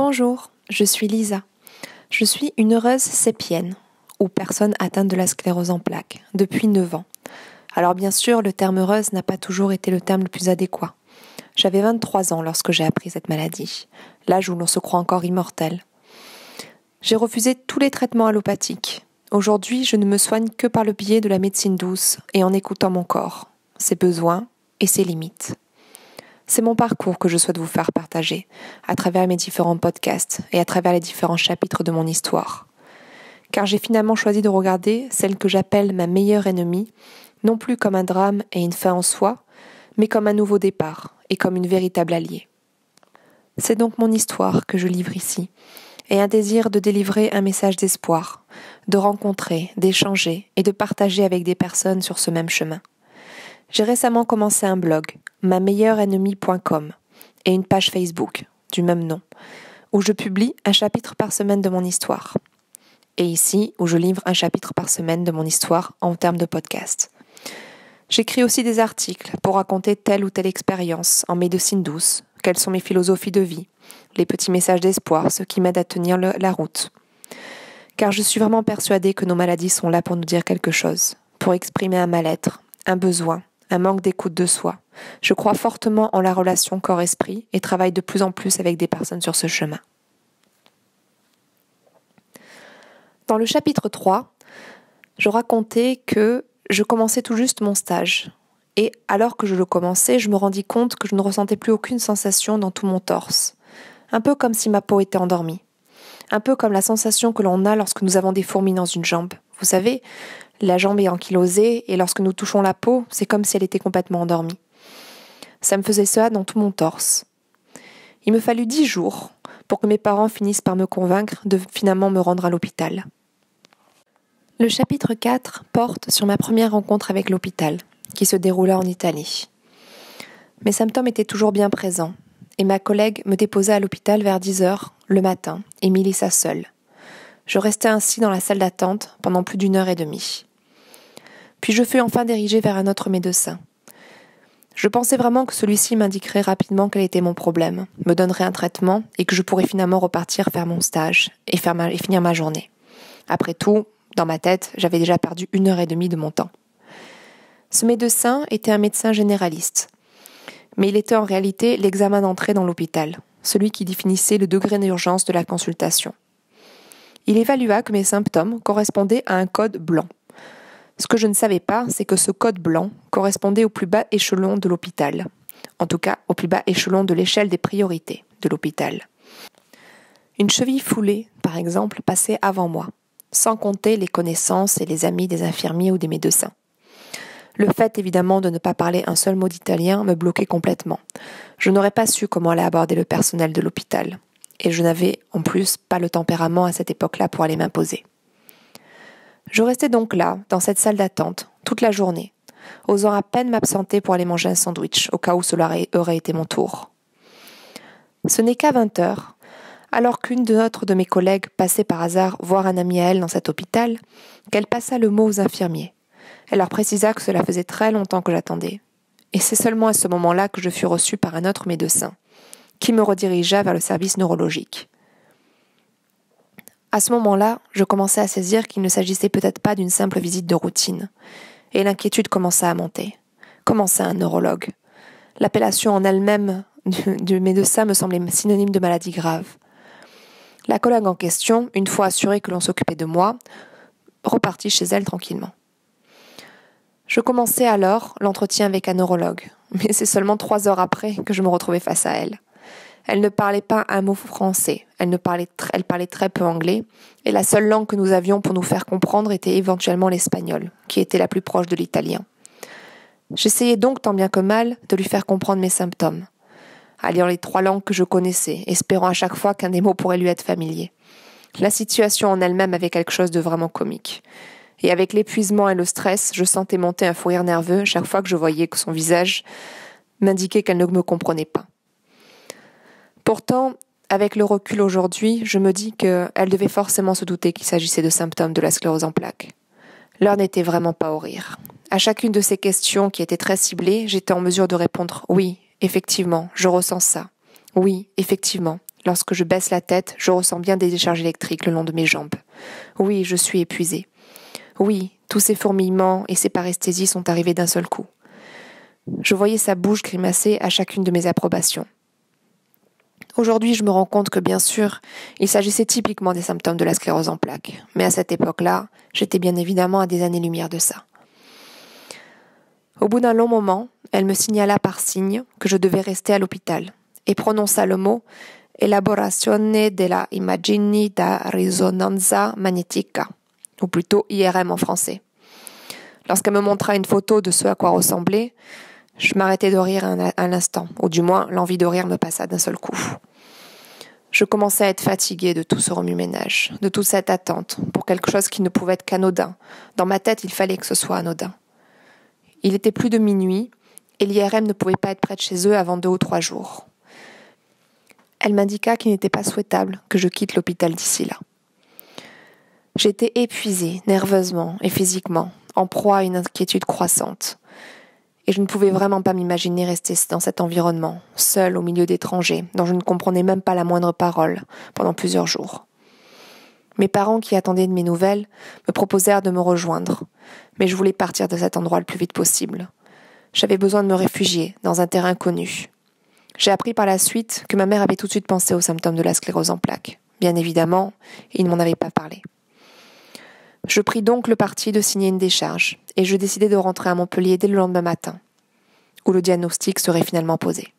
Bonjour, je suis Lisa. Je suis une heureuse sépienne, ou personne atteinte de la sclérose en plaques, depuis 9 ans. Alors bien sûr, le terme heureuse n'a pas toujours été le terme le plus adéquat. J'avais 23 ans lorsque j'ai appris cette maladie, l'âge où l'on se croit encore immortel. J'ai refusé tous les traitements allopathiques. Aujourd'hui, je ne me soigne que par le biais de la médecine douce et en écoutant mon corps, ses besoins et ses limites. C'est mon parcours que je souhaite vous faire partager, à travers mes différents podcasts et à travers les différents chapitres de mon histoire. Car j'ai finalement choisi de regarder celle que j'appelle ma meilleure ennemie, non plus comme un drame et une fin en soi, mais comme un nouveau départ et comme une véritable alliée. C'est donc mon histoire que je livre ici, et un désir de délivrer un message d'espoir, de rencontrer, d'échanger et de partager avec des personnes sur ce même chemin. J'ai récemment commencé un blog, mameilleurennemie.com, et une page Facebook, du même nom, où je publie un chapitre par semaine de mon histoire. Et ici, où je livre un chapitre par semaine de mon histoire en termes de podcast. J'écris aussi des articles pour raconter telle ou telle expérience en médecine douce, quelles sont mes philosophies de vie, les petits messages d'espoir, ce qui m'aide à tenir la route. Car je suis vraiment persuadée que nos maladies sont là pour nous dire quelque chose, pour exprimer un mal-être, un besoin, un manque d'écoute de soi. Je crois fortement en la relation corps-esprit et travaille de plus en plus avec des personnes sur ce chemin. Dans le chapitre 3, je racontais que je commençais tout juste mon stage. Et alors que je le commençais, je me rendis compte que je ne ressentais plus aucune sensation dans tout mon torse. Un peu comme si ma peau était endormie. Un peu comme la sensation que l'on a lorsque nous avons des fourmis dans une jambe. Vous savez, la jambe est ankylosée et lorsque nous touchons la peau, c'est comme si elle était complètement endormie. Ça me faisait ça dans tout mon torse. Il me fallut 10 jours pour que mes parents finissent par me convaincre de finalement me rendre à l'hôpital. Le chapitre 4 porte sur ma première rencontre avec l'hôpital, qui se déroula en Italie. Mes symptômes étaient toujours bien présents, et ma collègue me déposa à l'hôpital vers 10h le matin et m'y laissa seule. Je restai ainsi dans la salle d'attente pendant plus d'1h30. Puis je fus enfin dirigée vers un autre médecin. Je pensais vraiment que celui-ci m'indiquerait rapidement quel était mon problème, me donnerait un traitement et que je pourrais finalement repartir faire mon stage et finir ma journée. Après tout, dans ma tête, j'avais déjà perdu 1h30 de mon temps. Ce médecin était un médecin généraliste, mais il était en réalité l'examen d'entrée dans l'hôpital, celui qui définissait le degré d'urgence de la consultation. Il évalua que mes symptômes correspondaient à un code blanc. Ce que je ne savais pas, c'est que ce code blanc correspondait au plus bas échelon de l'hôpital, en tout cas au plus bas échelon de l'échelle des priorités de l'hôpital. Une cheville foulée, par exemple, passait avant moi, sans compter les connaissances et les amis des infirmiers ou des médecins. Le fait, évidemment, de ne pas parler un seul mot d'italien me bloquait complètement. Je n'aurais pas su comment aller aborder le personnel de l'hôpital. Et je n'avais, en plus, pas le tempérament à cette époque-là pour aller m'imposer. Je restais donc là, dans cette salle d'attente, toute la journée, osant à peine m'absenter pour aller manger un sandwich, au cas où cela aurait été mon tour. Ce n'est qu'à 20h, alors qu'une de mes collègues passait par hasard voir un ami à elle dans cet hôpital, qu'elle passa le mot aux infirmiers. Elle leur précisa que cela faisait très longtemps que j'attendais. Et c'est seulement à ce moment-là que je fus reçue par un autre médecin, qui me redirigea vers le service neurologique. À ce moment-là, je commençais à saisir qu'il ne s'agissait peut-être pas d'une simple visite de routine, et l'inquiétude commença à monter. Comment ça, un neurologue ? L'appellation en elle-même du médecin me semblait synonyme de maladie grave. La collègue en question, une fois assurée que l'on s'occupait de moi, repartit chez elle tranquillement. Je commençai alors l'entretien avec un neurologue, mais c'est seulement 3 heures après que je me retrouvais face à elle. Elle ne parlait pas un mot français, elle parlait très peu anglais, et la seule langue que nous avions pour nous faire comprendre était éventuellement l'espagnol, qui était la plus proche de l'italien. J'essayais donc tant bien que mal de lui faire comprendre mes symptômes, alliant les 3 langues que je connaissais, espérant à chaque fois qu'un des mots pourrait lui être familier. La situation en elle-même avait quelque chose de vraiment comique. Et avec l'épuisement et le stress, je sentais monter un fou rire nerveux chaque fois que je voyais que son visage m'indiquait qu'elle ne me comprenait pas. Pourtant, avec le recul aujourd'hui, je me dis qu'elle devait forcément se douter qu'il s'agissait de symptômes de la sclérose en plaques. L'heure n'était vraiment pas au rire. À chacune de ces questions qui étaient très ciblées, j'étais en mesure de répondre « Oui, effectivement, je ressens ça. Oui, effectivement, Lorsque je baisse la tête, je ressens bien des décharges électriques le long de mes jambes. Oui, je suis épuisée. Oui, tous ces fourmillements et ces paresthésies sont arrivés d'un seul coup. Je voyais sa bouche grimacer à chacune de mes approbations. Aujourd'hui, je me rends compte que bien sûr, il s'agissait typiquement des symptômes de la sclérose en plaques, mais à cette époque-là, j'étais bien évidemment à des années-lumière de ça. Au bout d'un long moment, elle me signala par signe que je devais rester à l'hôpital et prononça le mot Elaborazione della immagini da risonanza magnetica, ou plutôt IRM en français. Lorsqu'elle me montra une photo de ce à quoi ressemblait, je m'arrêtai de rire un instant, ou du moins l'envie de rire me passa d'un seul coup. Je commençais à être fatiguée de tout ce remue-ménage, de toute cette attente, pour quelque chose qui ne pouvait être qu'anodin. Dans ma tête, il fallait que ce soit anodin. Il était plus de minuit, et l'IRM ne pouvait pas être près de chez eux avant 2 ou 3 jours. Elle m'indiqua qu'il n'était pas souhaitable que je quitte l'hôpital d'ici là. J'étais épuisée, nerveusement et physiquement, en proie à une inquiétude croissante. Et je ne pouvais vraiment pas m'imaginer rester dans cet environnement, seule au milieu d'étrangers, dont je ne comprenais même pas la moindre parole, pendant plusieurs jours. Mes parents, qui attendaient de mes nouvelles, me proposèrent de me rejoindre, mais je voulais partir de cet endroit le plus vite possible. J'avais besoin de me réfugier dans un terrain connu. J'ai appris par la suite que ma mère avait tout de suite pensé aux symptômes de la sclérose en plaques. Bien évidemment, il ne m'en avait pas parlé. Je pris donc le parti de signer une décharge et je décidai de rentrer à Montpellier dès le lendemain matin, où le diagnostic serait finalement posé.